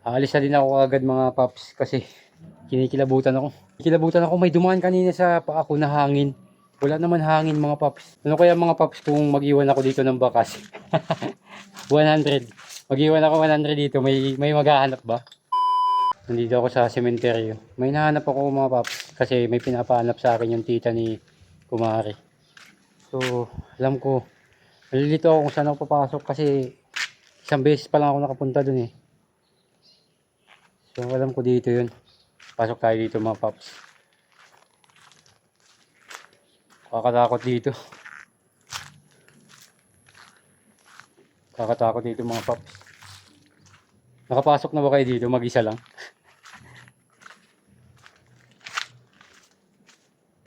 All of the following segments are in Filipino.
Aalis na din ako agad mga paps kasi kinikilabutan ako. Kinikilabutan ako, may dumaan kanina sa paa ko na hangin. Wala naman hangin mga paps. Ano kaya mga paps kung mag-iwan ako dito ng bakas? 100. Mag-iwan ako 100 dito. May maghahanap ba? Nandito ako sa sementeryo. May nahanap ako mga paps kasi may pinapahanap sa akin yung tita ni Kumari. So, alam ko, nalilito ako kung saan ako papasok kasi isang beses pa lang ako nakapunta dun eh. So, alam ko dito yun. Pasok tayo dito mga paps. Kakatakot dito. Kakatakot dito mga paps. Nakapasok na ba kayo dito? Mag-isa lang.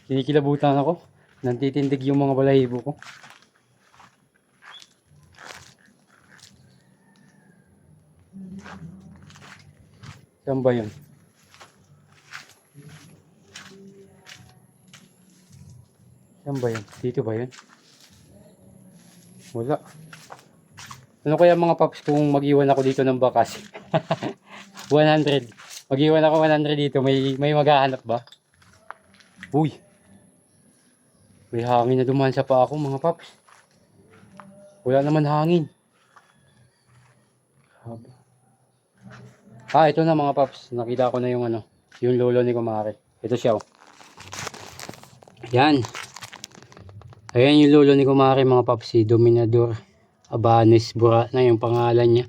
Kinikilabutan ako. Nantitindig yung mga balahibo ko. Saan ba yun? Saan ba yun? Dito ba yun? Wala. Ano kaya mga paps kung mag-iwan ako dito ng bakas? 100. Mag-iwan ako 100 dito. May maghahanap ba? Uy. May hangin na dumaan sa paa ko mga paps. Wala naman hangin. Ito na mga paps. Nakita ko na yung yung lolo ni Kumari. Ito siya oh. Yan. Ayan yung lolo ni Kumari mga paps. Si Dominador Abanes Bura na yung pangalan niya.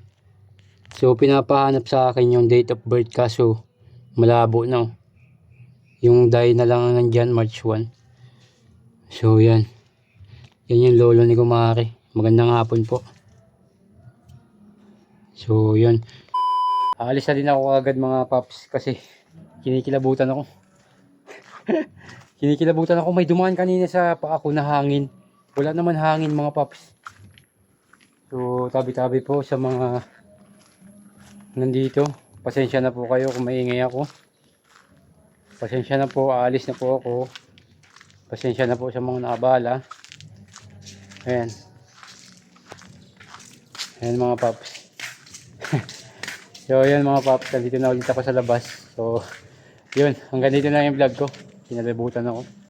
So pinapahanap sa akin yung date of birth kaso malabo na oh. Yung die na lang nandyan March 1. So yan. Yan yung lolo ni Kumari. Magandang hapon po. So yan. Aalis na din ako agad mga paps kasi kinikilabutan ako. Kinikilabutan ako, may dumaan kanina sa paa ko na hangin. Wala naman hangin mga paps. So tabi-tabi po sa mga nandito. Pasensya na po kayo kung maingay ako. Pasensya na po, aalis na po ako. Pasensya na po sa mga nakabala. Ayan. Ayan mga paps. So yun mga paps, nandito na ulit ako sa labas. So yun, hanggang dito na yung vlog ko. Kinalibutan ako.